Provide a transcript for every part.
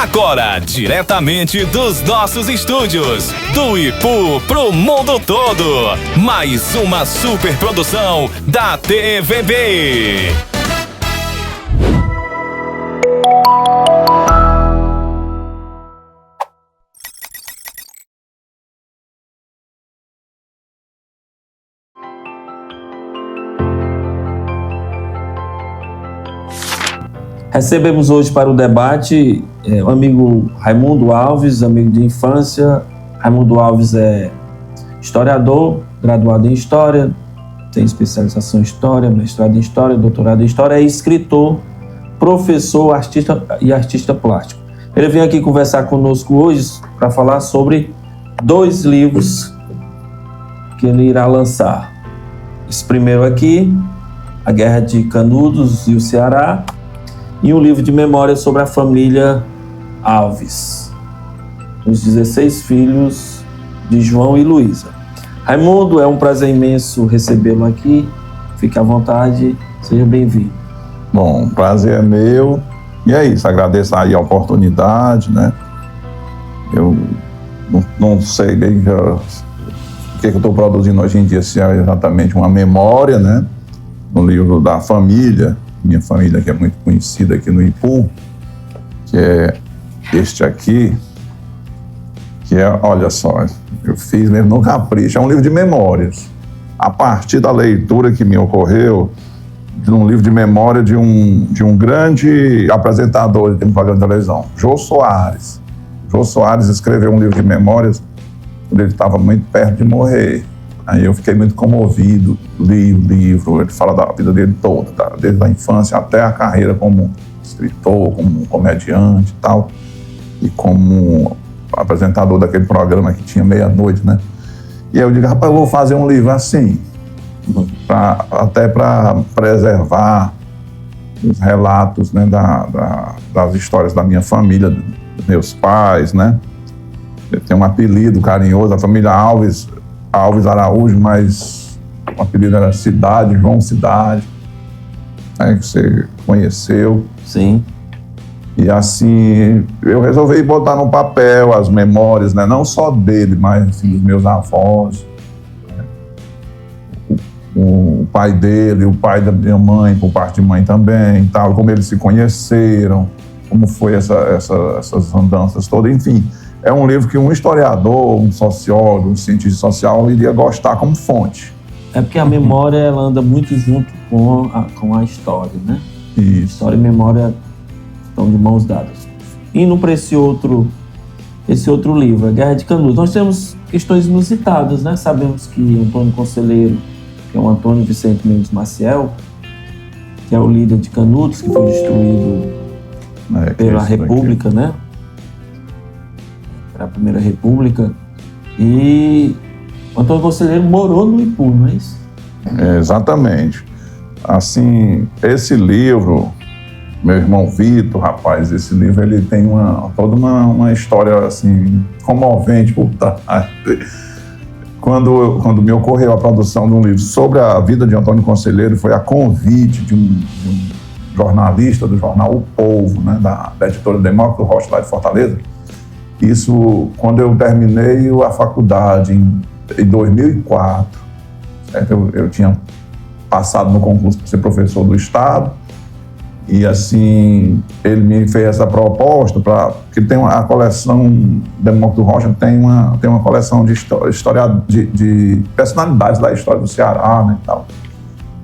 Agora, diretamente dos nossos estúdios, do Ipu pro mundo todo, mais uma superprodução da TVB. Recebemos hoje para o debate o amigo Raimundo Alves, amigo de infância. Raimundo Alves é historiador, graduado em História, tem especialização em História, mestrado em História, doutorado em História, é escritor, professor, artista plástico. Ele vem aqui conversar conosco hoje para falar sobre 2 livros que ele irá lançar. Esse primeiro aqui, A Guerra de Canudos e o Ceará, e um livro de memórias sobre a família Alves, os 16 filhos de João e Luísa. Raimundo, é um prazer imenso recebê-lo aqui. Fique à vontade, seja bem-vindo. Bom, prazer é meu. E é isso, agradeço aí a oportunidade, né? Eu não sei bem o que eu estou produzindo hoje em dia, se é exatamente uma memória, né? No livro da família, minha família que é muito conhecida aqui no Ipu, que é este aqui, que é, olha só, eu fiz mesmo no capricho, é um livro de memórias. A partir da leitura que me ocorreu, de um livro de memória de um grande apresentador de um programa de televisão, Jô Soares. Jô Soares escreveu um livro de memórias quando ele estava muito perto de morrer. Aí eu fiquei muito comovido, li o livro, ele fala da vida dele toda, desde a infância até a carreira como escritor, como comediante e tal, e como apresentador daquele programa que tinha meia-noite, né? E aí eu digo, rapaz, eu vou fazer um livro assim, até para preservar os relatos, né, das histórias da minha família, dos meus pais, né? Eu tenho um apelido carinhoso, a família Alves Araújo, mas o apelido era Cidade, João Cidade, né, que você conheceu. Sim. E assim, eu resolvi botar no papel as memórias, né, não só dele, mas assim, dos meus avós, né, o pai dele, o pai da minha mãe, por parte de mãe também, tal, como eles se conheceram, como foi essas andanças todas, enfim. É um livro que um historiador, um sociólogo, um cientista social iria gostar como fonte. É porque a memória ela anda muito junto com a história, né? Isso. História e memória estão de mãos dadas. Indo para esse outro livro, A Guerra de Canudos, nós temos questões inusitadas, né? Sabemos que Antônio Conselheiro, que é o Antônio Vicente Mendes Maciel, que é o líder de Canudos, que foi destruído pela República, né? Para a Primeira República, e o Antônio Conselheiro morou no Ipu, não é isso? Exatamente. Assim, esse livro, meu irmão Vitor, rapaz, esse livro ele tem toda uma história assim, comovente por trás. Quando me ocorreu a produção de um livro sobre a vida de Antônio Conselheiro, foi a convite de um jornalista do jornal O Povo, né, da editora Demócrito Rocha, lá de Fortaleza. Isso quando eu terminei a faculdade em 2004, certo? Eu tinha passado no concurso para ser professor do Estado e assim ele me fez essa proposta porque tem a coleção Demócrito Rocha tem uma coleção de história de personalidades da história do Ceará, né, e tal.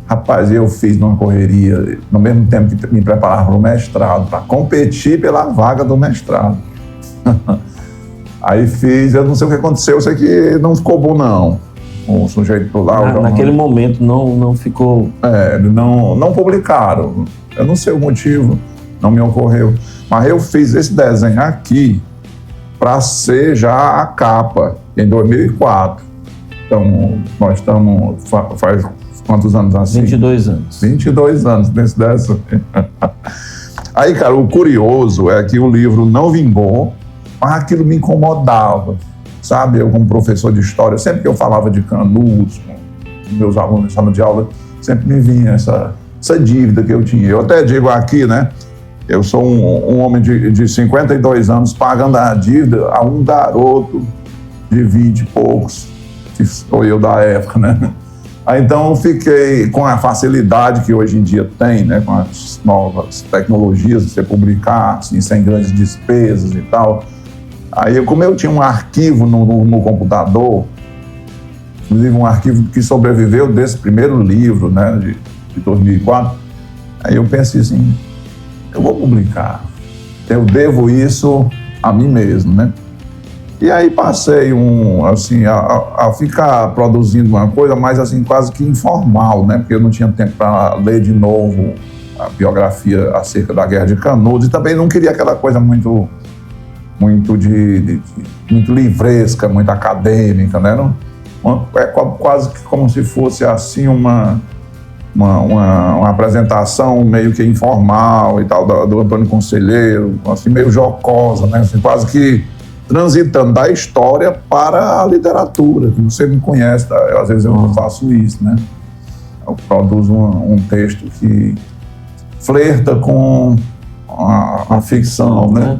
Rapaz, eu fiz numa correria no mesmo tempo que me preparava para o mestrado, para competir pela vaga do mestrado. Aí fiz, eu não sei o que aconteceu, eu sei que não ficou bom não. O sujeito lá... Naquele momento não ficou... não publicaram. Eu não sei o motivo, não me ocorreu. Mas eu fiz esse desenho aqui para ser já a capa, em 2004. Então, nós estamos... Faz quantos anos assim? 22 anos. 22 anos nesse desenho. Aí, cara, o curioso é que o livro não vingou, mas aquilo me incomodava, sabe? Eu, como professor de história, sempre que eu falava de Canudos, com meus alunos em sala de aula, sempre me vinha essa dívida que eu tinha. Eu até digo aqui, né? Eu sou um homem de 52 anos pagando a dívida a um garoto de 20 e poucos, que sou eu da época, né? Aí, então eu fiquei com a facilidade que hoje em dia tem, né? Com as novas tecnologias de você publicar assim, sem grandes despesas e tal. Aí, como eu tinha um arquivo no computador, inclusive um arquivo que sobreviveu desse primeiro livro, né, de 2004, aí eu pensei assim, eu vou publicar, eu devo isso a mim mesmo, né? E aí passei a ficar produzindo uma coisa mais assim, quase que informal, né? Porque eu não tinha tempo para ler de novo a biografia acerca da Guerra de Canudos e também não queria aquela coisa muito livresca, muito acadêmica, né? É quase que como se fosse assim uma apresentação meio que informal e tal do Antônio Conselheiro, assim meio jocosa, né? Assim, quase que transitando da história para a literatura, que você me conhece, tá? Às vezes eu faço isso, né? Eu produzo um texto que flerta com a ficção, né?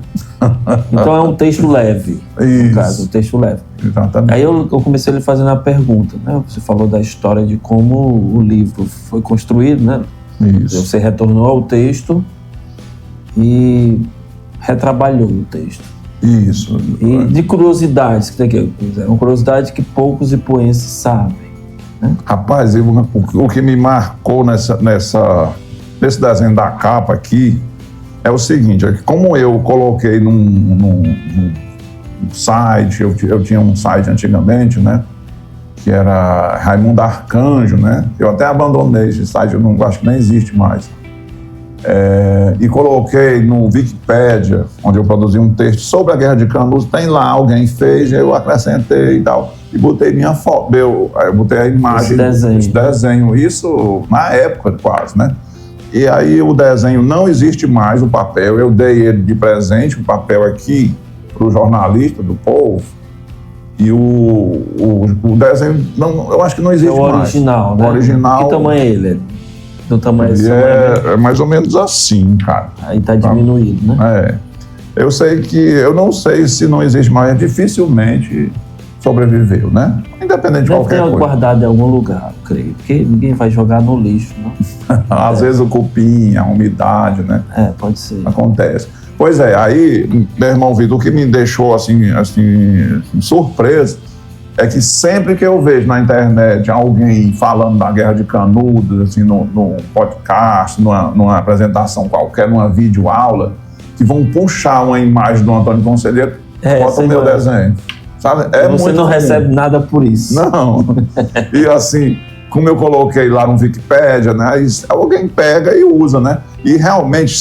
Então é um texto leve, no caso, um texto leve. Exatamente. Aí eu comecei ele fazendo a pergunta, né? Você falou da história de como o livro foi construído, né? Isso. Você retornou ao texto e retrabalhou o texto. Isso. E de curiosidades, que tem aqui, uma curiosidade que poucos ipuenses sabem, né? Rapaz, o que me marcou nesse desenho da capa aqui é o seguinte, é que como eu coloquei num site, eu tinha um site antigamente, né, que era Raimundo Arcanjo, né, eu até abandonei esse site, eu não acho que nem existe mais. E coloquei no Wikipédia, onde eu produzi um texto sobre a Guerra de Canudos, tem lá, alguém fez, eu acrescentei e tal, e botei minha foto, eu botei a imagem desse desenho, isso na época quase, né? E aí o desenho não existe mais, o papel, eu dei ele de presente, o papel aqui, para o jornalista do Povo, e o desenho, não, eu acho que não existe mais. O original, né? O original. Que tamanho é ele? Do tamanho Ele é mais ou menos assim, cara. Aí tá diminuído, né? Eu sei que, eu não sei se não existe mais, dificilmente sobreviveu, né? Independente de qualquer coisa. Deve ter guardado em algum lugar, eu creio, porque ninguém vai jogar no lixo, não? Às vezes o cupim, a umidade, né? Pode ser. Acontece. Pois é, aí, meu irmão Vitor, o que me deixou assim surpreso é que sempre que eu vejo na internet alguém falando da Guerra de Canudos, assim, no podcast, numa apresentação qualquer, numa videoaula, que vão puxar uma imagem do Antônio Conselheiro, bota o meu desenho. Sabe? Você não recebe nada por isso. Não. E assim, como eu coloquei lá no Wikipédia, né, alguém pega e usa, né? E realmente,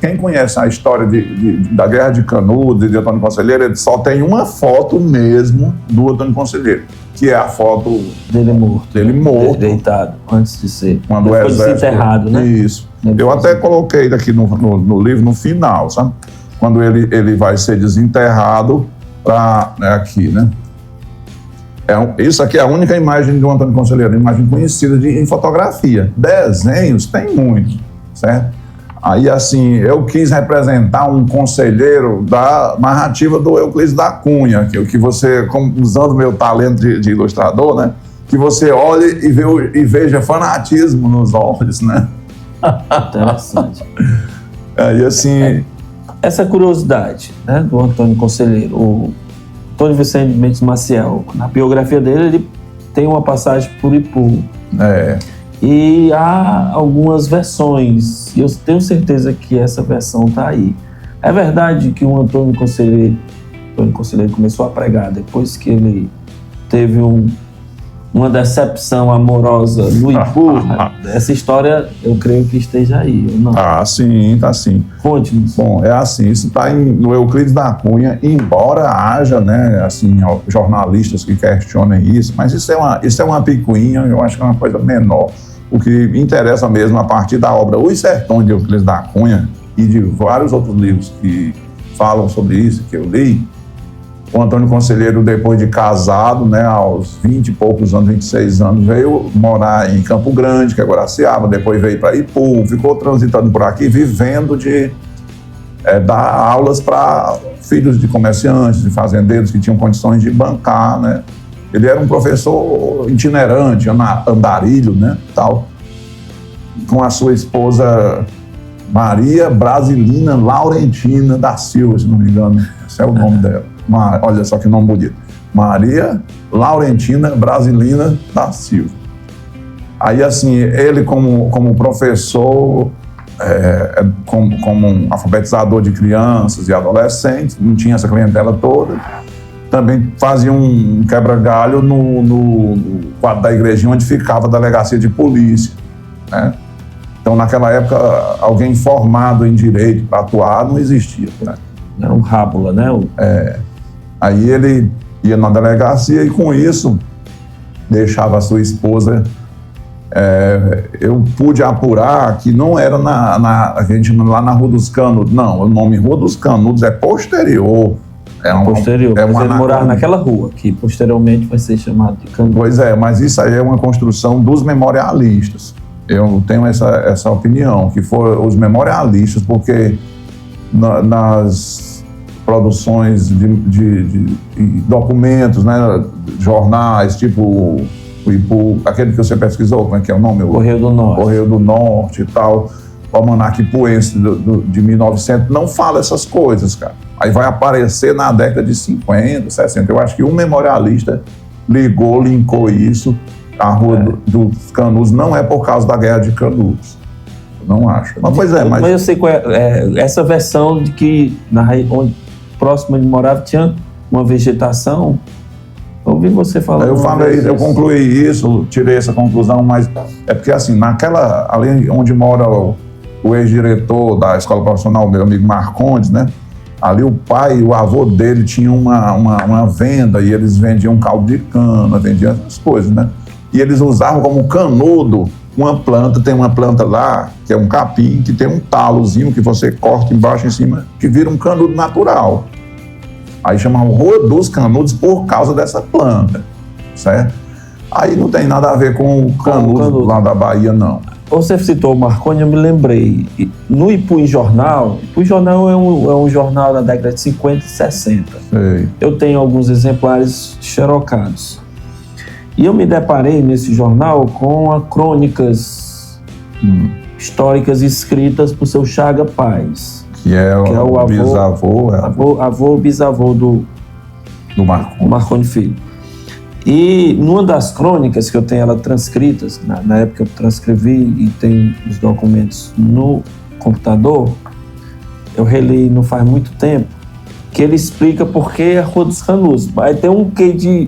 quem conhece a história da Guerra de Canudos e de Antônio Conselheiro, ele só tem uma foto mesmo do Antônio Conselheiro, que é a foto dele morto. Deitado, antes de ser. Quando o exército enterrado, né? Isso. Eu até coloquei daqui no livro, no final, sabe? Quando ele vai ser desenterrado, aqui, né? Isso aqui é a única imagem do Antônio Conselheiro, imagem conhecida em fotografia. Desenhos tem muito, certo? Aí, assim, eu quis representar um conselheiro da narrativa do Euclides da Cunha, que você, usando o meu talento de ilustrador, né? Que você olhe e veja fanatismo nos olhos, né? Interessante. Aí, assim... Essa curiosidade, né, do Antônio Conselheiro, o Antônio Vicente Mendes Maciel, na biografia dele, ele tem uma passagem por Ipu. E há algumas versões, e eu tenho certeza que essa versão está aí. É verdade que o Antônio Conselheiro começou a pregar depois que ele teve uma decepção amorosa no Ipu? Essa história, eu creio que esteja aí, ou não? Sim, tá sim. Conte-nos. Bom, é assim, isso está no Euclides da Cunha, embora haja, né, assim, jornalistas que questionem isso, mas isso é uma picuinha, eu acho que é uma coisa menor. O que me interessa mesmo, a partir da obra Os Sertões de Euclides da Cunha e de vários outros livros que falam sobre isso, que eu li, o Antônio Conselheiro, depois de casado, né, aos 20 e poucos anos, 26 anos, veio morar em Campo Grande, que é Guaraciaba, depois veio para Ipu, ficou transitando por aqui, vivendo de dar aulas para filhos de comerciantes, de fazendeiros que tinham condições de bancar, né? Ele era um professor itinerante, andarilho, né, tal, com a sua esposa Maria Brasilina Laurentina da Silva, se não me engano, esse é o nome dela. Olha só que nome bonito. Maria Laurentina Brasilina da Silva. Aí, assim, ele como professor, como um alfabetizador de crianças e adolescentes, não tinha essa clientela toda, também fazia um quebra-galho no quadro da igrejinha onde ficava a delegacia de polícia, né? Então, naquela época, alguém formado em direito para atuar não existia, né? Era um rábula, né? Aí ele ia na delegacia e, com isso, deixava a sua esposa. Eu pude apurar que não era a gente lá na Rua dos Canudos. Não, o nome Rua dos Canudos é posterior. Posterior, mas ele morava naquela rua, que posteriormente vai ser chamado de Canudos. Pois é, mas isso aí é uma construção dos memorialistas. Eu tenho essa opinião, que foram os memorialistas, porque nas produções de documentos, né, jornais, tipo o Ipu, aquele que você pesquisou, como é que é o nome? Correio do Norte. Correio do Norte e tal, o Almanaque Ipuense de 1900, não fala essas coisas, cara. Aí vai aparecer na década de 50, 60. Eu acho que um memorialista linkou isso. A Rua dos Canudos não é por causa da Guerra de Canudos. Eu não acho. Mas eu sei qual é essa versão de que onde próximo ele morava tinha uma vegetação. Eu ouvi você falando. Eu concluí isso, tirei essa conclusão, mas é porque assim, ali onde mora o ex-diretor da escola profissional, meu amigo Marcondes, né? Ali o pai e o avô dele tinham uma venda e eles vendiam caldo de cana, vendiam essas coisas, né? E eles usavam como canudo tem uma planta lá, que é um capim, que tem um talozinho que você corta embaixo e em cima, que vira um canudo natural. Aí chamavam Rua dos Canudos por causa dessa planta, certo? Aí não tem nada a ver com o canudo lá da Bahia, não. Você citou o Marconi, eu me lembrei. No Ipuí Jornal é um jornal da década de 50 e 60. Sei. Eu tenho alguns exemplares xerocados. E eu me deparei nesse jornal com crônicas históricas escritas por seu Chaga Paz. Que é o bisavô. Bisavô do Marconi Filho. E numa das crônicas que eu tenho ela transcritas, na época eu transcrevi e tem os documentos no computador, eu reli não faz muito tempo, que ele explica por que a Rua dos Canudos. Aí tem um quê de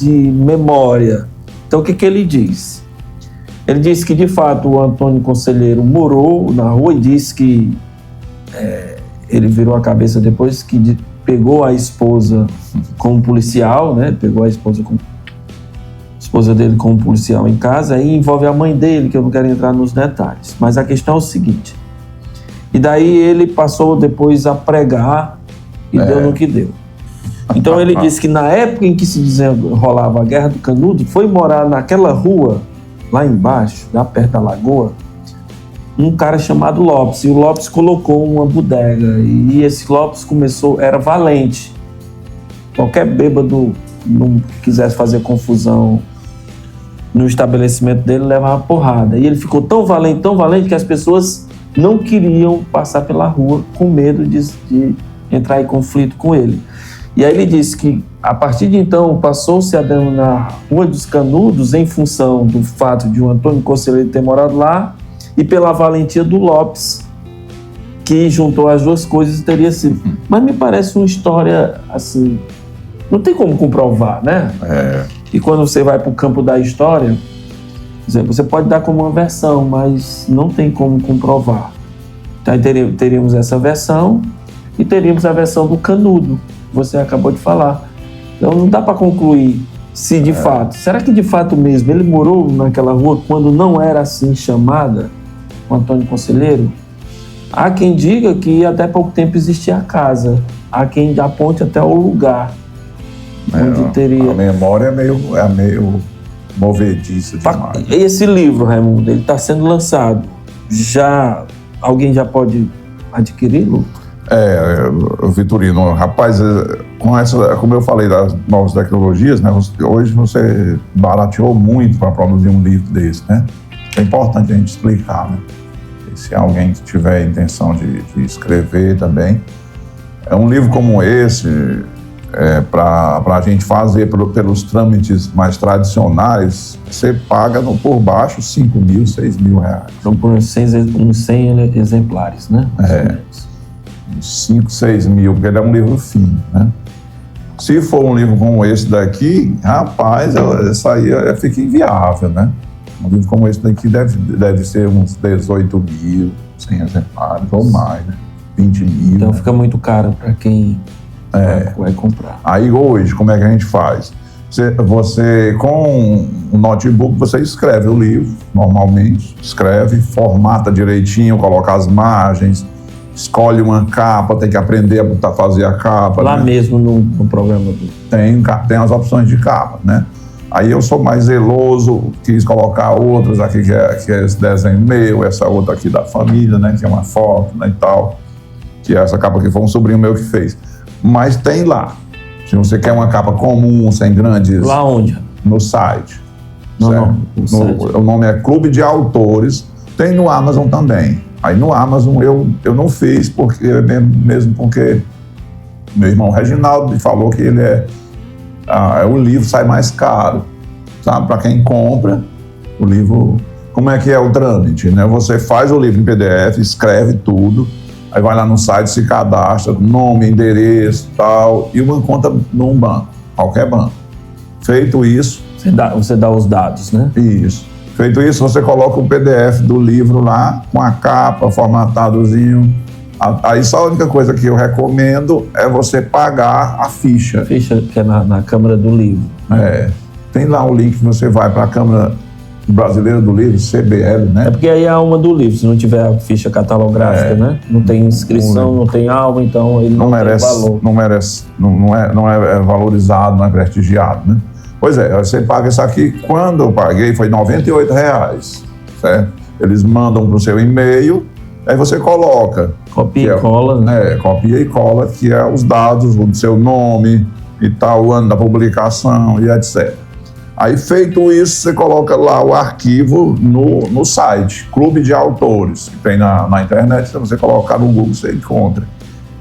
memória. Então o que ele diz? Ele diz que de fato o Antônio Conselheiro morou na rua e disse que ele virou a cabeça depois que pegou a esposa como policial, né? Pegou a esposa dele como policial em casa, aí envolve a mãe dele, que eu não quero entrar nos detalhes. Mas a questão é o seguinte: e daí ele passou depois a pregar e deu no que deu. Então ele disse que na época em que se rolava a Guerra do Canudo, foi morar naquela rua, lá embaixo, lá perto da lagoa, um cara chamado Lopes. E o Lopes colocou uma bodega. E esse Lopes era valente. Qualquer bêbado não quisesse fazer confusão no estabelecimento dele, levava porrada. E ele ficou tão valente, que as pessoas não queriam passar pela rua com medo de entrar em conflito com ele. E aí ele disse que, a partir de então, passou-se a denominar Rua dos Canudos em função do fato de o Antônio Conselheiro ter morado lá e pela valentia do Lopes, que juntou as duas coisas e teria sido. Mas me parece uma história, assim, não tem como comprovar, né? E quando você vai para o campo da história, você pode dar como uma versão, mas não tem como comprovar. Então teríamos essa versão e teríamos a versão do canudo, que você acabou de falar. Então não dá para concluir se de fato... Será que de fato mesmo ele morou naquela rua quando não era assim chamada, o Antônio Conselheiro? Há quem diga que até pouco tempo existia a casa. Há quem aponte até o lugar onde teria... A memória é meio movediça demais. Esse livro, Raimundo, ele está sendo lançado. Alguém já pode adquiri-lo? Vitorino, rapaz, como eu falei das novas tecnologias, né, hoje você barateou muito para produzir um livro desse, né? É importante a gente explicar, né? E se alguém que tiver a intenção de escrever também, um livro como esse, para a gente fazer pelos trâmites mais tradicionais, você paga por baixo 5 mil, 6 mil reais. Então, por uns 100 exemplares, né? 5, 6 mil, porque ele é um livro fino, né? Se for um livro como esse daqui, rapaz, isso aí fica inviável, né? Um livro como esse daqui deve ser uns 18 mil, 100 exemplares ou mais, né? 20 mil. Então fica muito caro para quem vai comprar. Aí hoje, como é que a gente faz? Você com um notebook, você escreve o livro, normalmente, escreve, formata direitinho, coloca as margens, escolhe uma capa, tem que aprender a fazer a capa. Lá, né? Mesmo no programa tem as opções de capa, né? Aí eu sou mais zeloso, quis colocar outras aqui, que é esse desenho meu, essa outra aqui da família, né? Que é uma foto, né, e tal. Que essa capa aqui foi um sobrinho meu que fez. Mas tem lá. Se você quer uma capa comum, sem grandes... Lá onde? No site. No site. O nome é Clube de Autores. Tem no Amazon também. Aí no Amazon eu não fiz, mesmo porque meu irmão Reginaldo me falou que ele o livro sai mais caro, sabe? Para quem compra o livro. Como é que é o trâmite, né? Você faz o livro em PDF, escreve tudo, aí vai lá no site, se cadastra, nome, endereço, tal, e uma conta num banco, qualquer banco. Feito isso... Você dá os dados, né? Isso. Feito isso, você coloca o PDF do livro lá, com a capa, formatadozinho. Aí só a única coisa que eu recomendo é você pagar a ficha. A ficha que é na Câmara do Livro. Tem lá o link que você vai para a Câmara Brasileira do Livro, CBL, né? É porque aí é a alma do livro, se não tiver a ficha catalográfica, né? Não tem inscrição, não tem alma, então ele não merece, tem valor. Não é valorizado, não é prestigiado, né? Pois é, você paga isso aqui. Quando eu paguei foi R$98, certo? Eles mandam para o seu e-mail, aí você coloca. Copia e cola, né? Copia e cola, que é os dados do seu nome e tal, o ano da publicação e etc. Aí, feito isso, você coloca lá o arquivo no site, Clube de Autores, que tem na internet. Se você colocar no Google, você encontra.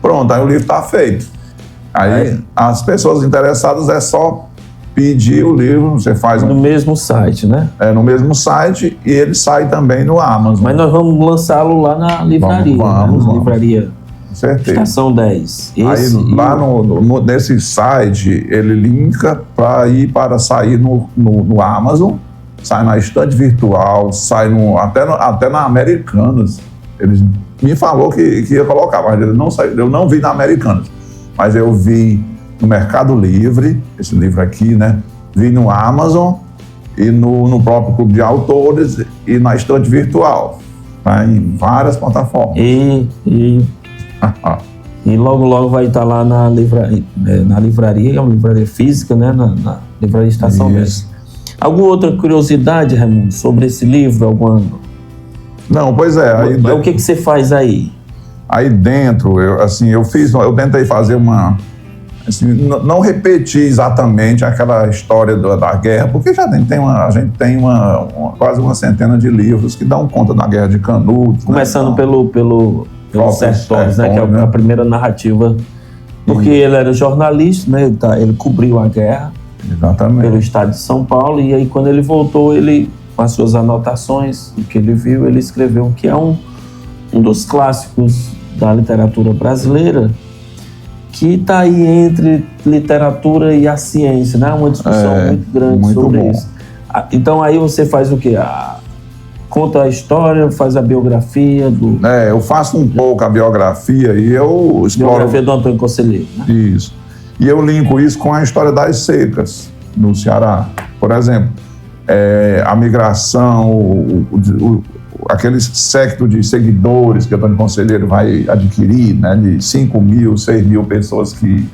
Pronto, aí o livro está feito. Aí, as pessoas interessadas é só pedir o livro, você faz no mesmo site, né? No mesmo site, e ele sai também no Amazon. Mas nós vamos lançá-lo lá na livraria. Vamos. Livraria. Certeza. Estação 10. Aí lá nesse site, ele linka para sair no Amazon, sai na estante virtual, sai até na Americanas. Ele me falou que ia colocar, mas ele não saiu. Eu não vi na Americanas, mas eu vi no Mercado Livre, esse livro aqui, né? Vi no Amazon e no próprio Clube de Autores e na estante virtual, tá? Em várias plataformas. E logo vai estar lá na livraria, é uma livraria física, né? Na livraria Estação 10. Alguma outra curiosidade, Raimundo, sobre esse livro? Alguma? Não, pois é. O que você faz aí? Aí dentro, eu tentei fazer uma... Assim, não repetir exatamente aquela história da guerra, porque a gente tem quase uma centena de livros que dão conta da Guerra de Canudos. Começando pelo Sertões, né, que é a primeira narrativa, porque ele era jornalista, né, ele cobriu a guerra. Exatamente. Pelo estado de São Paulo, e aí quando ele voltou, com as suas anotações, o que ele viu, ele escreveu que é um dos clássicos da literatura brasileira, que está aí entre literatura e a ciência, né? Uma discussão muito grande sobre isso. Então aí você faz o quê? Conta a história, faz a biografia do... eu faço um pouco a biografia e eu exploro... Biografia do Antônio Conselheiro, né? Isso. E eu linko isso com a história das secas no Ceará. Por exemplo, a migração, aquele séquito de seguidores que o Antônio Conselheiro vai adquirir, né, de 5 mil, 6 mil pessoas que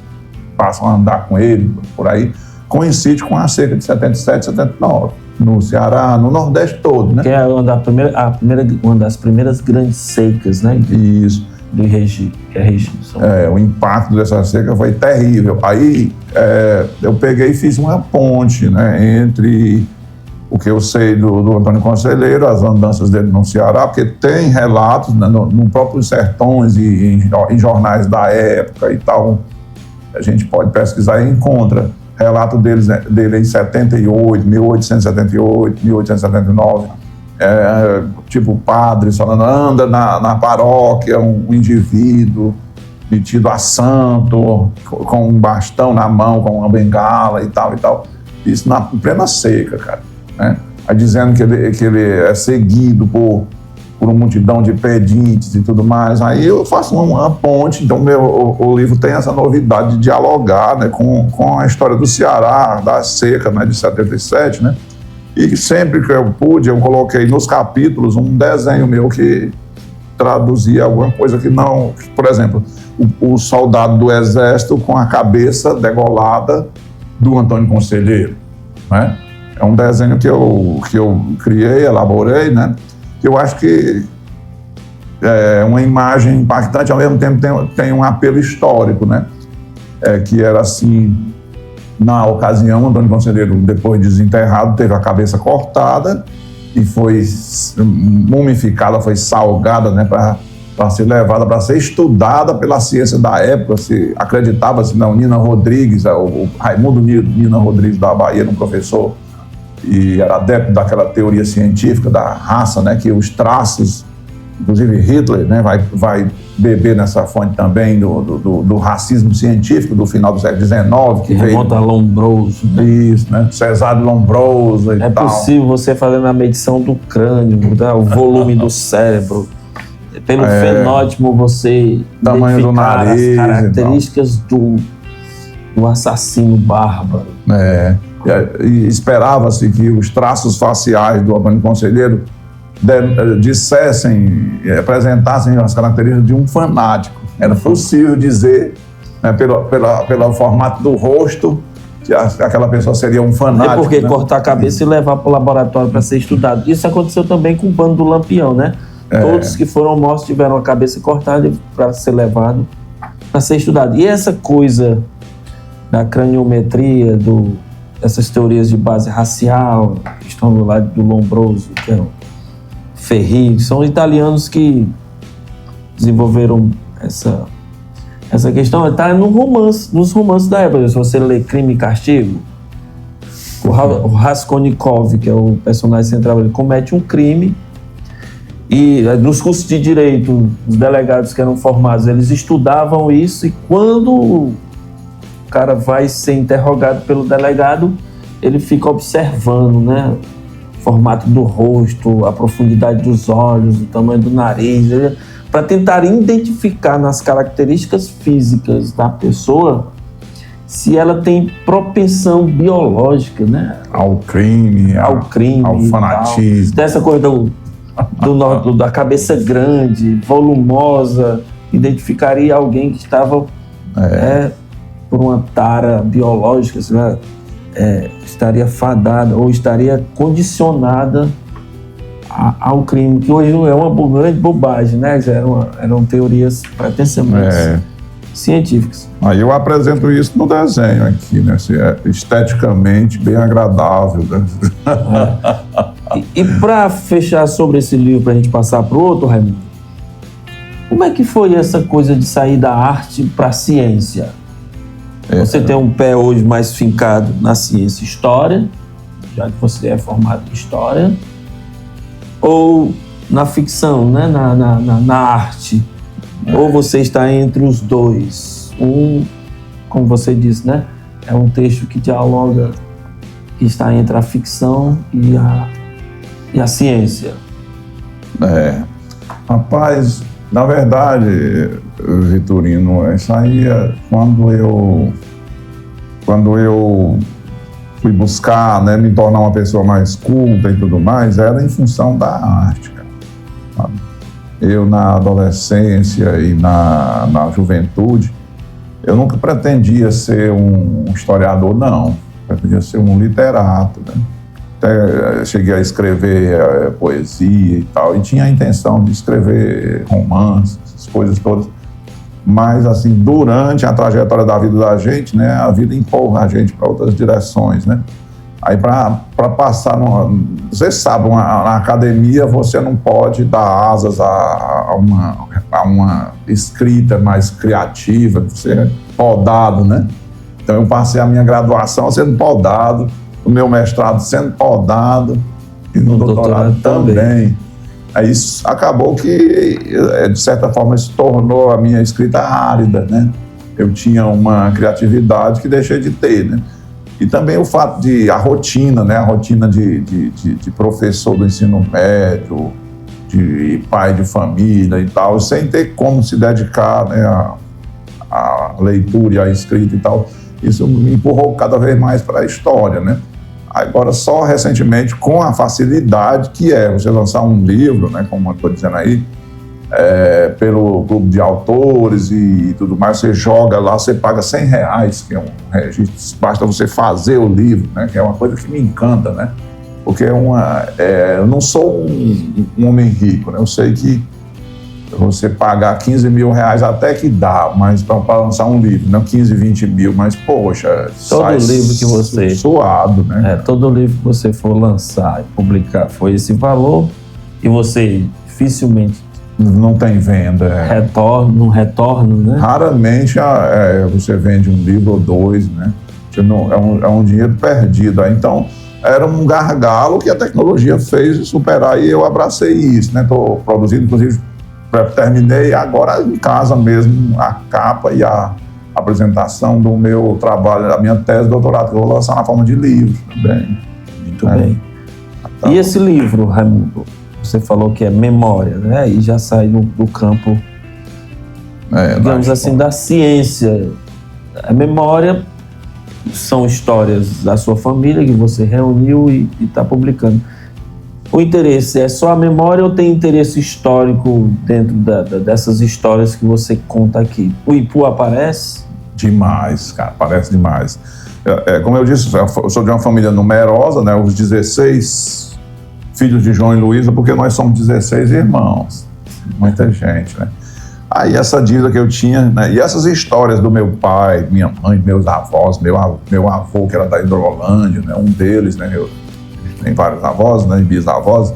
passam a andar com ele, por aí, coincide com a seca de 77, 79, no Ceará, no Nordeste todo, né? Que é uma das primeiras grandes secas, né? Isso. Regi, que é Regi. O impacto dessa seca foi terrível. Aí eu peguei e fiz uma ponte, né, entre o que eu sei do Antônio Conselheiro, as andanças dele no Ceará, porque tem relatos, né, no próprio Sertões e em jornais da época e tal. A gente pode pesquisar e encontra relato dele em 78, 1878, 1879. Tipo padres falando, anda na paróquia um indivíduo metido a santo, com um bastão na mão, com uma bengala e tal. Isso na plena seca, cara. Né? Aí dizendo que ele é seguido por uma multidão de pedintes e tudo mais. Aí eu faço uma ponte, então o livro tem essa novidade de dialogar, né, com a história do Ceará, da seca, né, de 77, né? E sempre que eu pude, eu coloquei nos capítulos um desenho meu que traduzia alguma coisa que não... Por exemplo, o soldado do exército com a cabeça degolada do Antônio Conselheiro, né? É um desenho que eu criei, elaborei, né? Que eu acho que é uma imagem impactante, ao mesmo tempo tem um apelo histórico, né? Que era assim, na ocasião, Antônio Conselheiro, depois de desenterrado, teve a cabeça cortada e foi mumificada, foi salgada, né? Para ser levada, para ser estudada pela ciência da época. Se acreditava-se, não, Nina Rodrigues, o Raimundo Nina Rodrigues da Bahia, um professor, e era adepto daquela teoria científica da raça, né, que os traços, inclusive Hitler, né, vai beber nessa fonte também do racismo científico do final do século XIX. Que remonta a Lombroso. Né? Isso, né? Cesare Lombroso e tal. É possível você fazer a medição do crânio, né, o volume do cérebro, pelo fenótipo você tamanho do nariz, as características do assassino bárbaro. E esperava-se que os traços faciais do Antônio Conselheiro apresentassem as características de um fanático. Era possível dizer, né, pelo formato do rosto, que aquela pessoa seria um fanático. É porque, né? Cortar a cabeça e levar para o laboratório para ser estudado. Isso aconteceu também com o bando do Lampião, né? Todos que foram mortos tiveram a cabeça cortada para ser levado para ser estudado. E essa coisa da craniometria, essas teorias de base racial, que estão do lado do Lombroso, que é o Ferri, são italianos que desenvolveram essa questão. Está nos romances da época. Se você lê Crime e Castigo, o Raskolnikov, que é o personagem central, ele comete um crime e nos cursos de direito, os delegados que eram formados, eles estudavam isso, e quando o cara vai ser interrogado pelo delegado, ele fica observando, né, o formato do rosto, a profundidade dos olhos, o tamanho do nariz, para tentar identificar nas características físicas da pessoa se ela tem propensão biológica, né, ao crime, ao fanatismo. Dessa coisa da cabeça grande, volumosa, identificaria alguém que estava por uma tara biológica, estaria fadada ou estaria condicionada ao crime, que hoje é uma grande bobagem, né? Eram teorias pretensamente científicas. Aí eu apresento isso no desenho aqui, né? Esteticamente bem agradável, né? E para fechar sobre esse livro, para a gente passar para o outro, Raimundo, como é que foi essa coisa de sair da arte para a ciência? Você tem um pé hoje mais fincado na ciência e história, já que você é formado em história, ou na ficção, né? na arte, ou você está entre os dois. Como você disse, né? É um texto que dialoga, que está entre a ficção e a ciência. Rapaz, na verdade, Vitorino, isso aí quando eu fui buscar, né, me tornar uma pessoa mais culta e tudo mais, era em função da arte, cara, sabe? Eu, na adolescência e na juventude, eu nunca pretendia ser um historiador, não. Pretendia ser um literato, né? Até cheguei a escrever poesia e tal, e tinha a intenção de escrever romances, essas essas coisas todas. Mas, assim, durante a trajetória da vida da gente, né, a vida empurra a gente para outras direções, né? Aí, para passar, você sabe, na academia você não pode dar asas a uma escrita mais criativa, você é podado, né? Então, eu passei a minha graduação sendo podado, o meu mestrado sendo podado, e no doutorado também. Aí isso acabou que, de certa forma, se tornou a minha escrita árida, né? Eu tinha uma criatividade que deixei de ter, né? E também o fato de a rotina, né? A rotina de professor do ensino médio, de pai de família e tal, sem ter como se dedicar, né, à leitura e à escrita e tal. Isso me empurrou cada vez mais para a história, né? Agora, só recentemente, com a facilidade que é você lançar um livro, né, como eu estou dizendo aí, pelo clube de autores e tudo mais, você joga lá, você paga R$100, que é um registro, basta você fazer o livro, né, que é uma coisa que me encanta, né, porque eu não sou um homem rico, né, eu sei que você pagar R$15 mil até que dá, mas para lançar um livro, não 15, 20 mil, mas poxa, todo livro que você suado, né? Todo livro que você for lançar e publicar foi esse valor, e você dificilmente não tem venda. Não retorna, né? Raramente você vende um livro ou dois, né? É um dinheiro perdido. Então, era um gargalo que a tecnologia fez superar, e eu abracei isso, né? Estou produzindo, inclusive, terminei agora em casa mesmo a capa e a apresentação do meu trabalho, da minha tese de doutorado, que eu vou lançar na forma de livro também. Muito bem. Então, e esse livro, Raimundo, você falou que é memória, né? E já sai do campo, digamos assim, da ciência. A memória são histórias da sua família que você reuniu e está publicando. O interesse é só a memória ou tem interesse histórico dentro dessas histórias que você conta aqui? O Ipu aparece? Demais, cara, aparece demais. Como eu disse, eu sou de uma família numerosa, né? Os 16 filhos de João e Luísa, porque nós somos 16 irmãos. Muita gente, né? Aí essa dívida que eu tinha, né? E essas histórias do meu pai, minha mãe, meus avós, meu avô, que era da Hidrolândia, né? Um deles, né? Tem vários avós, né, e bisavós.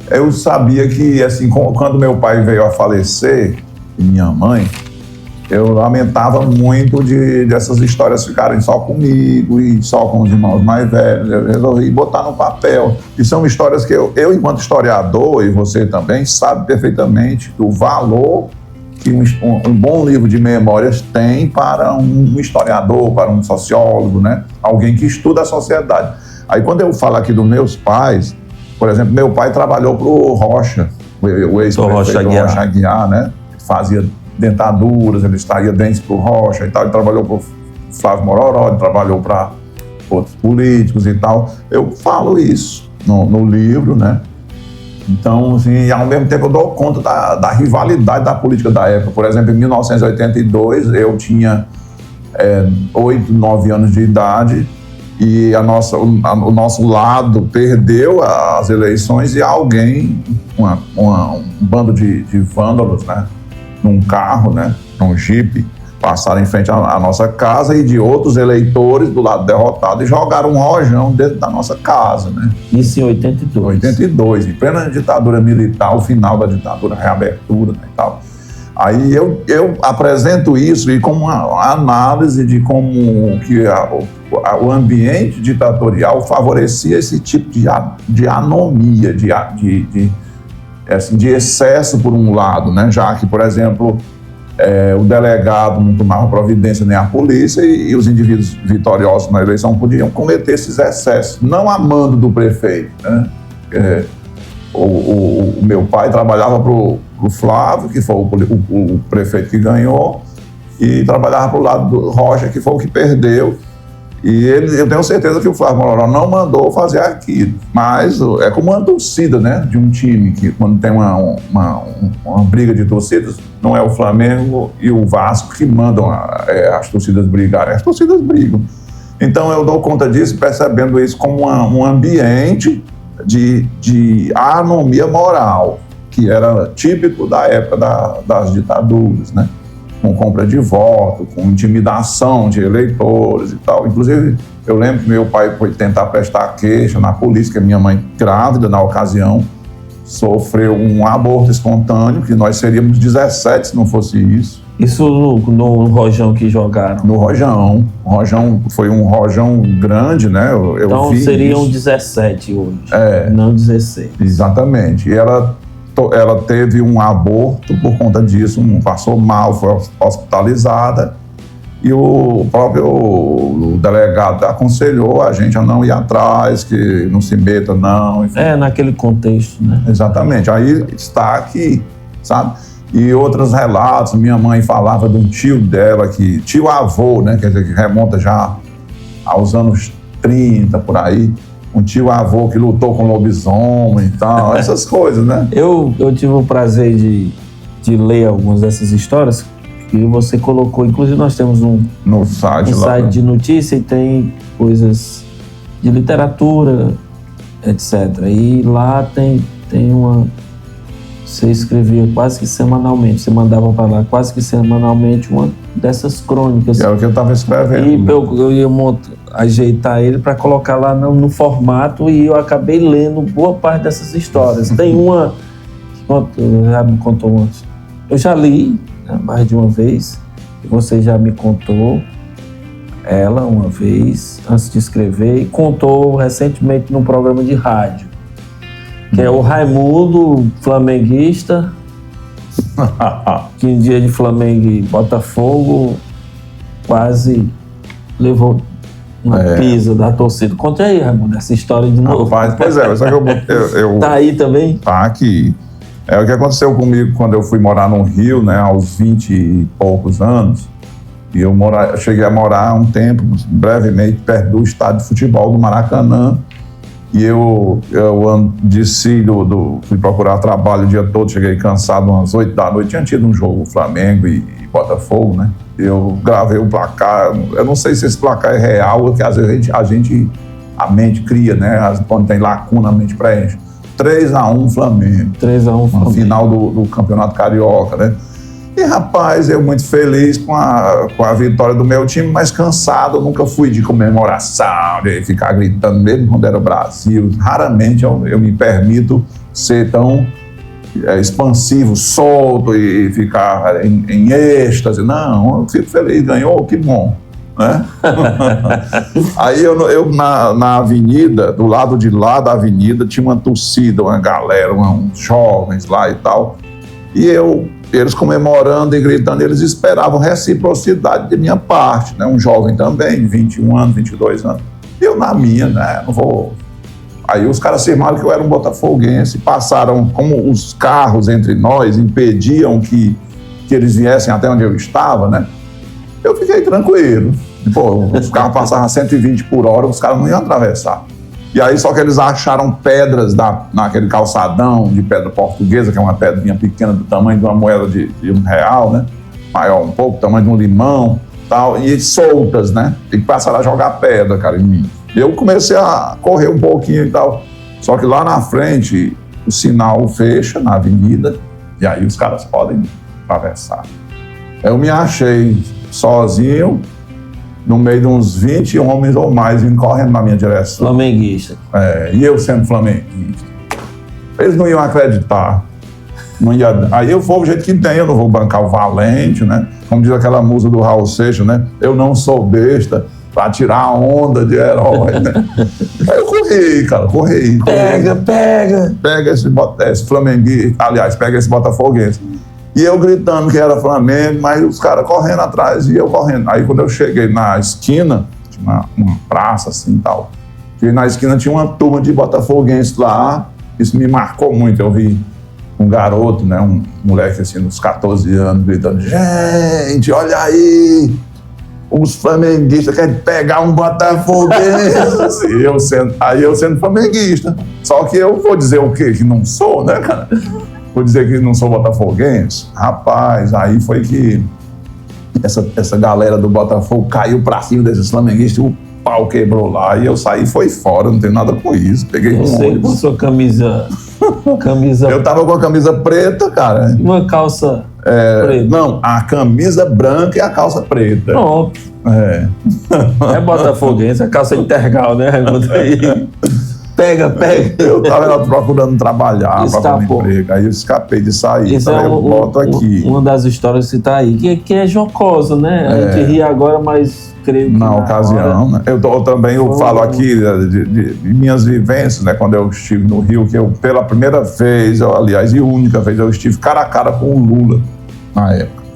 Eu sabia que, assim, quando meu pai veio a falecer, e minha mãe, eu lamentava muito dessas histórias ficarem só comigo e só com os irmãos mais velhos. Eu resolvi botar no papel. E são histórias que eu enquanto historiador, e você também, sabe perfeitamente do valor que um bom livro de memórias tem para um historiador, para um sociólogo, né? Alguém que estuda a sociedade. Aí, quando eu falo aqui dos meus pais, por exemplo, meu pai trabalhou para o Rocha, o ex-prefeito Rocha Aguiar, né? Fazia dentaduras, ele extraía dentes para o Rocha e tal. Ele trabalhou para o Flávio Mororó, ele trabalhou para outros políticos e tal. Eu falo isso no livro, né? Então, assim, ao mesmo tempo eu dou conta da rivalidade da política da época. Por exemplo, em 1982, eu tinha 8, 9 anos de idade, e o nosso lado perdeu as eleições, e alguém, um bando de vândalos, né, num carro, né, num jipe, passaram em frente à nossa casa, e de outros eleitores do lado derrotado, e jogaram um rojão dentro da nossa casa, né? Isso em 82. 82, em plena ditadura militar, o final da ditadura, reabertura, né, e tal. Aí eu apresento isso e como uma análise de como que o ambiente ditatorial favorecia esse tipo de anomia, de excesso por um lado, né? Já que, por exemplo, o delegado não tomava providência nem a polícia, e os indivíduos vitoriosos na eleição podiam cometer esses excessos, não a mando do prefeito, né? O meu pai trabalhava para o Flávio, que foi o prefeito que ganhou, e trabalhava para o lado do Rocha, que foi o que perdeu. E eu tenho certeza que o Flávio Mororó não mandou fazer aquilo, mas é como uma torcida, né, de um time, que quando tem uma briga de torcidas, não é o Flamengo e o Vasco que mandam as torcidas brigarem, as torcidas brigam. Então eu dou conta disso, percebendo isso como um ambiente de anomia moral, que era típico da época das ditaduras, né? Com compra de voto, com intimidação de eleitores e tal. Inclusive, eu lembro que meu pai foi tentar prestar queixa na polícia, que a minha mãe, grávida na ocasião, sofreu um aborto espontâneo, que nós seríamos 17 se não fosse isso. Isso no rojão que jogaram? No rojão. O rojão foi um rojão grande, né? Eu então vi seriam isso. 17 hoje, não 16. Exatamente. E ela teve um aborto por conta disso, passou mal, foi hospitalizada. E o próprio delegado aconselhou a gente a não ir atrás, que não se meta, não. Enfim. Naquele contexto, né? Exatamente. Aí está aqui, sabe? E outros relatos, minha mãe falava de um tio dela, tio-avô, né? Quer dizer, que remonta já aos anos 30, por aí. Um tio-avô que lutou com lobisomem e tal, essas coisas, né? Eu tive o prazer de ler algumas dessas histórias que você colocou. Inclusive, nós temos no site, site de notícia e tem coisas de literatura, etc. E lá tem uma... Você escrevia quase que semanalmente, você mandava para lá quase que semanalmente uma dessas crônicas. É o que eu estava escrevendo. E eu ia ajeitar ele para colocar lá no formato e eu acabei lendo boa parte dessas histórias. Tem uma, já me contou uma, eu já li, né, mais de uma vez, e você já me contou ela uma vez, antes de escrever, e contou recentemente num programa de rádio, que é o Raimundo, flamenguista, que em dia de Flamengo e Botafogo quase levou uma pisa da torcida. Conta aí, Raimundo, essa história de novo. Rapaz, pois é, só que eu tá aí também? Tá aqui. É o que aconteceu comigo quando eu fui morar no Rio, né, aos 20 e poucos anos. E eu cheguei a morar um tempo, brevemente, perto do estádio de futebol do Maracanã. E eu desci fui procurar trabalho o dia todo, cheguei cansado umas 8 da noite, tinha tido um jogo Flamengo e Botafogo, né? Eu gravei o placar, eu não sei se esse placar é real, porque às vezes a mente cria, né? Quando tem lacuna, a mente preenche. 3-1 Flamengo. 3-1 Flamengo. No final do Campeonato Carioca, né? E, rapaz, eu muito feliz com a vitória do meu time, mas cansado. Eu nunca fui de comemoração, de ficar gritando, mesmo quando era o Brasil. Raramente eu me permito ser tão expansivo, solto e ficar em êxtase. Não, eu fico feliz, ganhou, que bom. Né? Aí eu na avenida, do lado de lá da avenida, tinha uma torcida, uma galera, uns jovens lá e tal. E eles comemorando e gritando, eles esperavam reciprocidade de minha parte, né? Um jovem também, 21 anos, 22 anos. Eu na minha, né? Não vou... Aí os caras afirmaram que eu era um botafoguense, passaram, como os carros entre nós impediam que eles viessem até onde eu estava, né? Eu fiquei tranquilo. Pô, os carros passavam 120 por hora, os caras não iam atravessar. E aí só que eles acharam pedras naquele calçadão de pedra portuguesa, que é uma pedrinha pequena do tamanho de uma moeda de R$1, né? Maior um pouco, tamanho de um limão, tal, e soltas, né? E passaram a jogar pedra, cara, em mim. Eu comecei a correr um pouquinho e tal. Só que lá na frente, o sinal fecha na avenida, e aí os caras podem atravessar. Eu me achei sozinho, no meio de uns 20 homens ou mais vindo correndo na minha direção. Flamenguista. E eu sendo flamenguista. Eles não iam acreditar. Não ia... Aí eu vou do jeito que tem, eu não vou bancar o valente, né? Como diz aquela música do Raul Seixas, né? Eu não sou besta pra tirar a onda de herói, né? Aí eu corri, cara, corri. Pega esse flamenguista, aliás, pega esse botafoguense. E eu gritando que era Flamengo, mas os caras correndo atrás e eu correndo. Aí quando eu cheguei na esquina, tinha uma praça assim e tal, e na esquina tinha uma turma de botafoguenses lá, isso me marcou muito. Eu vi um garoto, né, um moleque assim, uns 14 anos, gritando: gente, olha aí, os flamenguistas querem pegar um botafoguense. Aí eu sendo flamenguista. Só que eu vou dizer o quê? Que não sou, né, cara? Vou dizer que não sou botafoguense? Rapaz, aí foi que essa galera do Botafogo caiu pra cima desses flamenguistas, o pau quebrou lá e eu saí e foi fora, não tem nada com isso. Peguei um ônibus. Com sua camisa Camisa... Eu tava com a camisa preta, cara. Uma calça preta. Não, a camisa branca e a calça preta. Pronto. É botafoguense, a calça integral, né, Raimundo? Pega. Eu tava procurando trabalhar, procurando emprego, aí eu escapei de sair. Isso então eu boto aqui. Uma das histórias que tá aí, que é jocosa, né? A gente ri agora, mas creio que na ocasião, né? Eu falo aqui de minhas vivências, né? Quando eu estive no Rio, que eu, pela primeira vez, aliás, e única vez, eu estive cara a cara com o Lula, na época.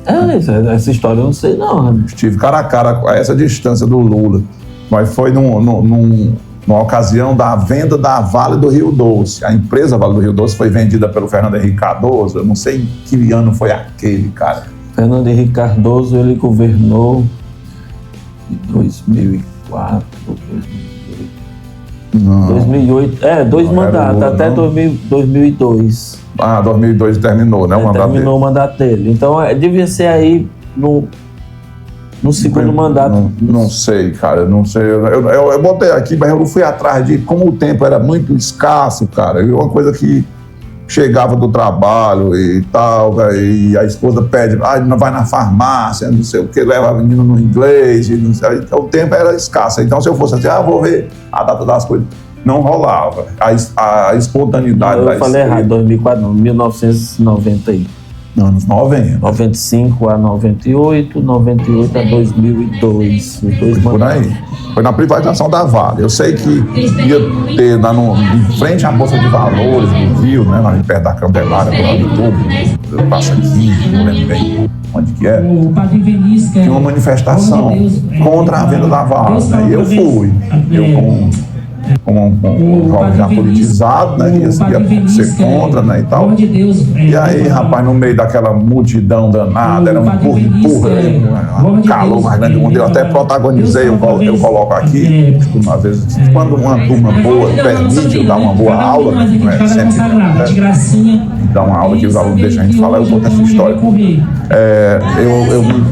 Essa história eu não sei não, Raimundo. Estive cara a cara a essa distância do Lula, mas foi numa ocasião da venda da Vale do Rio Doce. A empresa Vale do Rio Doce foi vendida pelo Fernando Henrique Cardoso. Eu não sei em que ano foi aquele, cara. Fernando Henrique Cardoso, ele governou de 2004, 2008. 2 mandatos, até 2002. 2002 terminou, né? Terminou o mandato dele. Então, devia ser aí no segundo mandato. Não sei, cara, não sei. Eu botei aqui, mas eu não fui atrás de como o tempo era muito escasso, cara. Uma coisa que chegava do trabalho e tal, e a esposa pede, vai na farmácia, não sei o que, leva a menina no inglês, e não sei, então, o tempo era escasso. Então, se eu fosse assim, vou ver a data das coisas, não rolava. A espontaneidade eu falei errado, 2004 não, 1990 aí. Anos 90. 95 a 98, 98 a 2002. Os dois por aí. Foi na privatização da Vale. Eu sei que ia ter em frente à Bolsa de Valores do Rio, né, lá perto da Candelária, por ali tudo. Passa aqui, não lembro bem onde que é. Tinha uma manifestação contra a venda da Vale, né, e eu fui. Com um jovem já politizado, né, que ia ser contra, né, e tal. E aí, rapaz, no meio daquela multidão danada, era um empurra, um calor mais grande do mundo. Eu até protagonizei, eu coloco aqui, às vezes, quando uma turma boa permite eu dar uma boa aula, né, sempre dar uma aula que os alunos deixam a gente falar, eu conto essa história.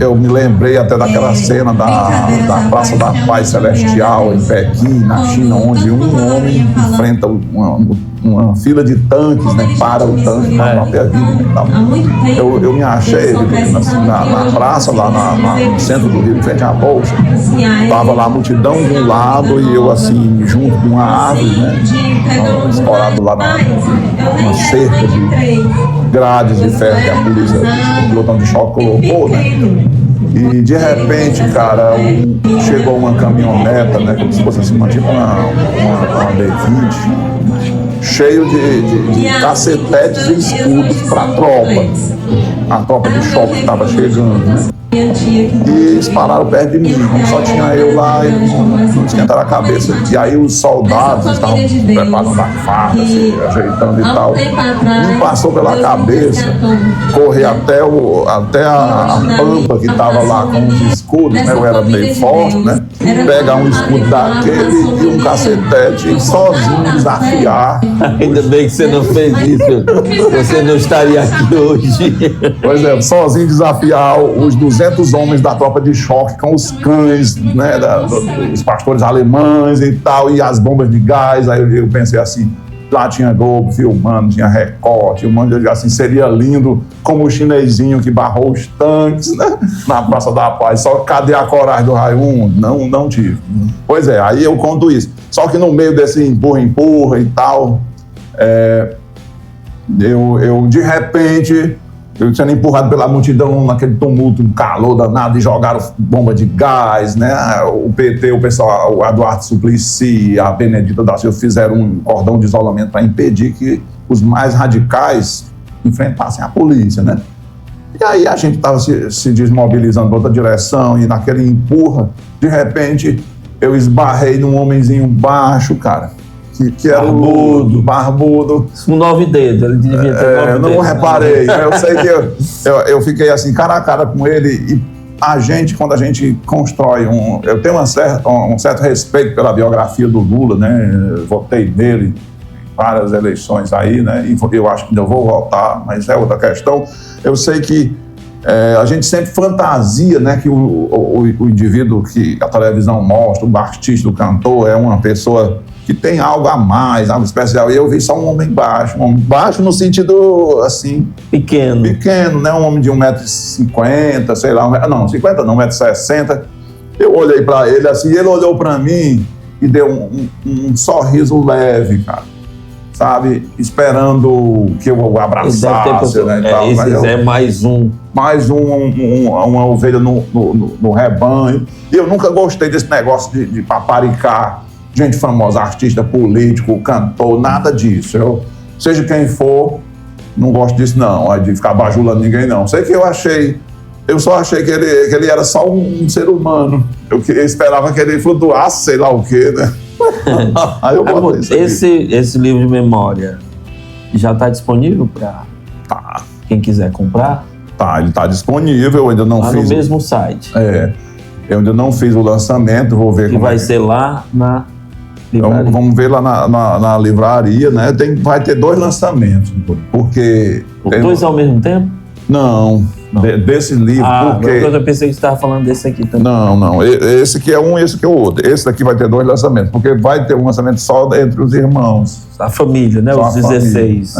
Eu me lembrei até daquela cena da Praça da Paz Celestial, em Pequim, na China, onde um homem enfrenta uma fila de tanques, né, para o tanque na própria vida. Eu me achei na praça, lá no centro do Rio, em frente à Bolsa. Estava lá a multidão de um lado e eu, assim, junto com uma árvore, né, escorado lá numa cerca de grades de ferro que a polícia, o pelotão de choque colocou, né? E de repente, cara, chegou uma caminhoneta, né, como se fosse assim, tipo uma D20, cheio de cacetetes e escudos para a tropa de choque que estava chegando, né? E eles pararam perto de mim, só tinha eu lá e não esquentaram a cabeça. E aí os soldados estavam preparando a farda, assim, ajeitando e tal. Me passou pela cabeça correr até a pampa que estava lá com os escudos, né? Eu era meio forte, né? Pegar um escudo daquele e um cacetete e sozinho desafiar. Ainda bem que você não fez isso, você não estaria aqui hoje. Pois é, sozinho desafiar os 200 homens da tropa de choque com os cães, né, dos pastores alemães e tal, e as bombas de gás. Aí eu pensei assim, lá tinha Globo filmando, tinha Record, tinha um monte de, assim, seria lindo como o chinesinho que barrou os tanques, né, na Praça da Paz. Só cadê a coragem do Raimundo? Não tive. Pois é, aí eu conto isso. Só que no meio desse empurra e tal, eu de repente, eu sendo empurrado pela multidão naquele tumulto, um calor danado, e jogaram bomba de gás, né? O PT, o pessoal, o Eduardo Suplicy, a Benedita da Silva fizeram um cordão de isolamento para impedir que os mais radicais enfrentassem a polícia, né? E aí a gente estava se desmobilizando para outra direção, e naquele empurra, de repente, eu esbarrei num homenzinho baixo, cara, que era barbudo. Com 9 dedos, ele devia ter 9 dedos. Eu não reparei, eu sei que eu fiquei assim, cara a cara com ele, e a gente, quando a gente constrói eu tenho um certo respeito pela biografia do Lula, né, votei nele em várias eleições aí, né, e eu acho que ainda vou votar, mas é outra questão. Eu sei que A gente sempre fantasia, né, que o indivíduo que a televisão mostra, o artista, o cantor, é uma pessoa que tem algo a mais, algo especial. E eu vi só um homem baixo no sentido, assim... Pequeno, né, um homem de 1,50 m, sei lá, não, 50 não, 1,60 m. Eu olhei para ele assim, ele olhou para mim e deu um sorriso leve, cara. Sabe? Esperando que eu o abraçasse, né? Esse é mais um. Uma ovelha no rebanho. E eu nunca gostei desse negócio de paparicar gente famosa, artista, político, cantor, nada disso. Seja quem for, não gosto disso não, de ficar bajulando ninguém não. Sei que eu só achei que ele era só um ser humano. Eu esperava que ele flutuasse, sei lá o quê, né? Aí eu botei isso aqui. Esse livro de memória já está disponível para quem quiser comprar? Tá, ele está disponível, eu ainda não fiz. No mesmo site. Eu ainda não fiz o lançamento, vou ver como vai ser lá na livraria. Vamos ver lá na livraria, né? Vai ter 2 lançamentos, porque... Dois ao mesmo tempo? Não. Desse livro, porque... Eu pensei que você estava falando desse aqui também. Não. Esse aqui é um, esse aqui é o outro. Esse daqui vai ter 2 lançamentos, porque vai ter um lançamento só entre os irmãos. A família, né? Os 16.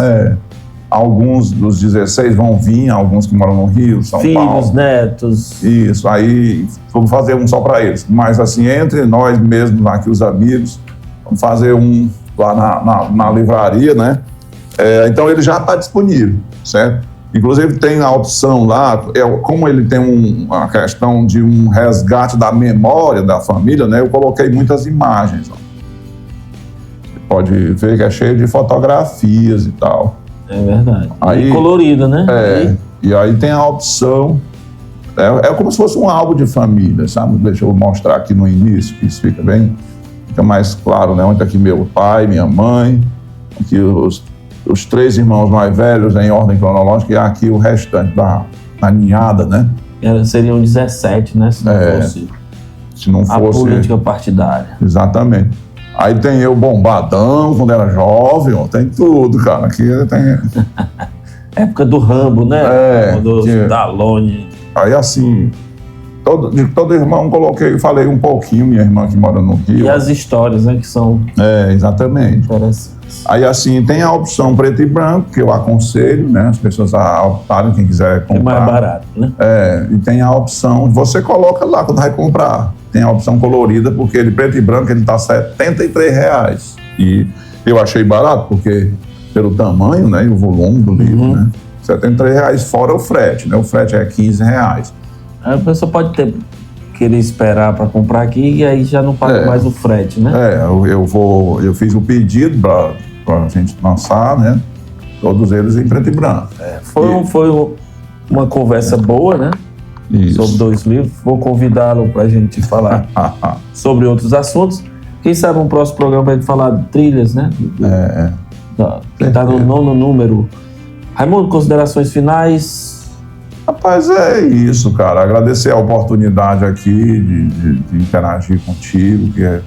Alguns dos 16 vão vir, alguns que moram no Rio, São Paulo. Filhos, netos. Isso, aí vamos fazer um só para eles. Mas assim, entre nós mesmos aqui, os amigos, vamos fazer um lá na livraria, né? Então ele já está disponível, certo? Inclusive tem a opção lá, como ele tem uma questão de um resgate da memória da família, né? Eu coloquei muitas imagens. Ó. Você pode ver que é cheio de fotografias e tal. É verdade. Aí, e colorido, né? E aí tem a opção, é como se fosse um álbum de família, sabe? Deixa eu mostrar aqui no início, que isso fica mais claro, né? Onde tá aqui meu pai, minha mãe, aqui os 3 irmãos mais velhos em ordem cronológica e aqui o restante da ninhada, né? Seriam 17, né? Se não fosse a política partidária. Exatamente. Aí tem eu bombadão, quando era jovem, ó, tem tudo, cara. Aqui tem... Época do Rambo, né? Do Stallone. Aí assim, de todo irmão falei um pouquinho, minha irmã que mora no Rio. E as histórias, né, que são... exatamente. Interessantes. Aí assim, tem a opção preto e branco, que eu aconselho, né, as pessoas a optarem, quem quiser comprar. É mais barato, né? E tem a opção, você coloca lá quando vai comprar. Tem a opção colorida, porque ele preto e branco, ele tá R$73. E eu achei barato, porque pelo tamanho, né, e o volume do livro, né, R$73 fora o frete, né, o frete é R$15. A pessoa pode querer esperar para comprar aqui e aí já não paga mais o frete, né? Eu fiz o pedido para a gente lançar, né, todos eles em preto e branco. Foi uma conversa boa, né? Isso. Sobre 2 livros. Vou convidá-lo para a gente falar sobre outros assuntos. Quem sabe um próximo programa para a gente falar de trilhas, né? Que está no 9º número. Raimundo, considerações finais? Rapaz, é isso, cara. Agradecer a oportunidade aqui de interagir contigo, que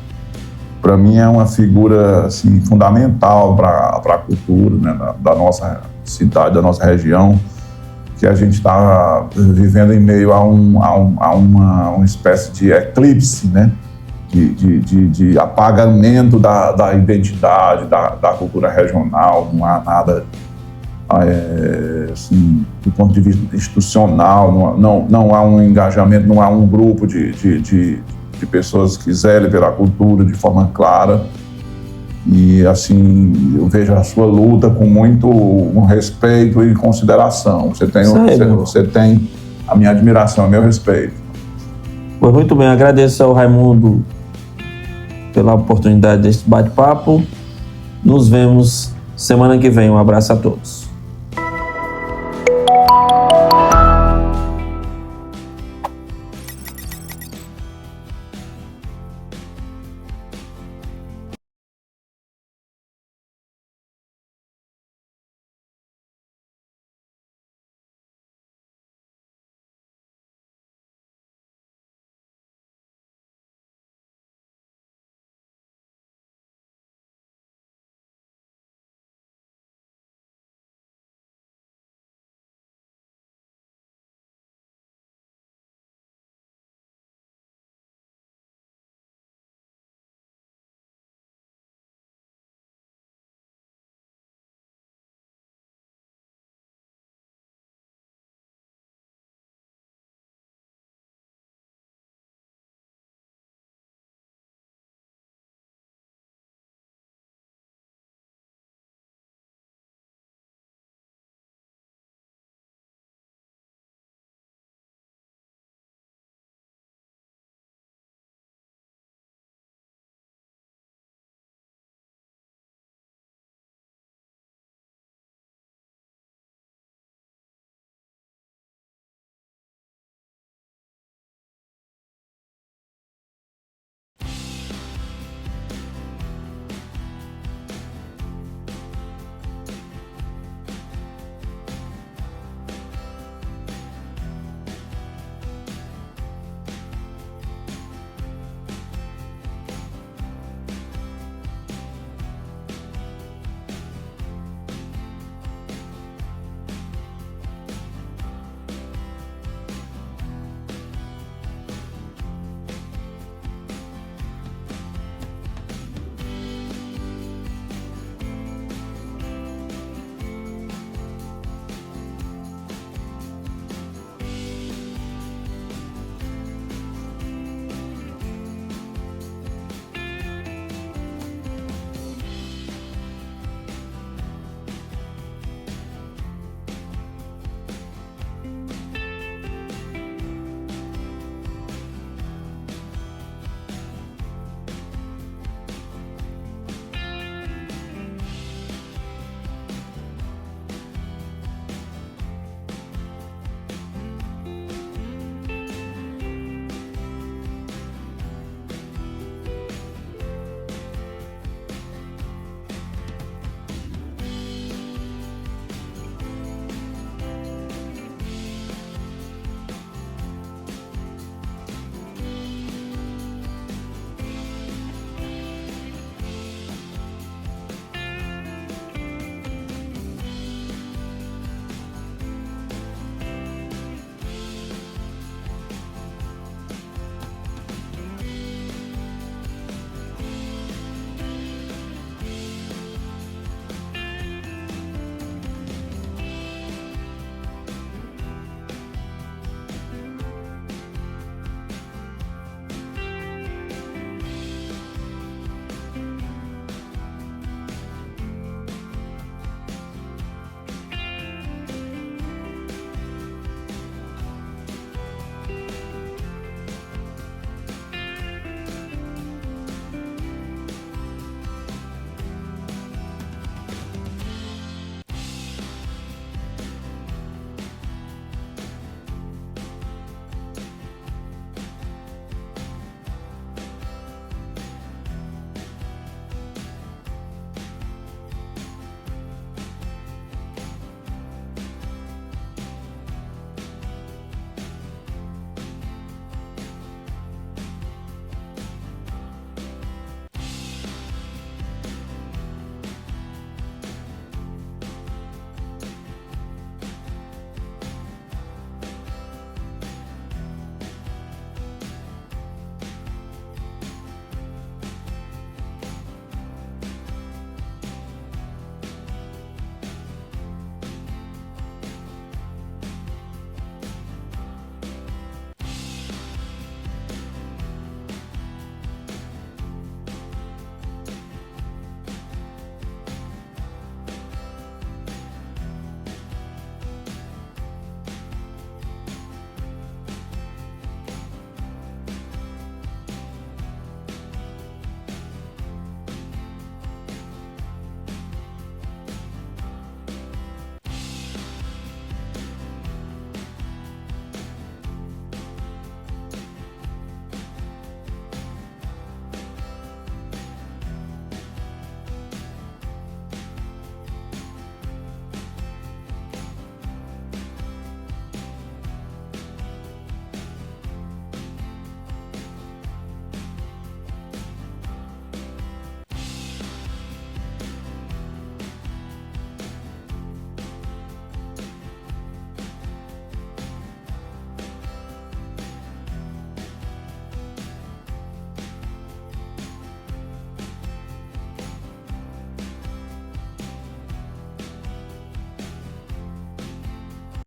para mim é uma figura assim, fundamental para a cultura, né, da nossa cidade, da nossa região, que a gente está vivendo em meio a uma espécie de eclipse, né? De apagamento da identidade, da cultura regional. Não há nada, assim, do ponto de vista institucional, não há um engajamento, não há um grupo de pessoas que zelem pela cultura de forma clara. E, assim, eu vejo a sua luta com muito respeito e consideração. Você tem a minha admiração, o meu respeito. Pois muito bem, agradeço ao Raimundo pela oportunidade deste bate-papo. Nos vemos semana que vem. Um abraço a todos.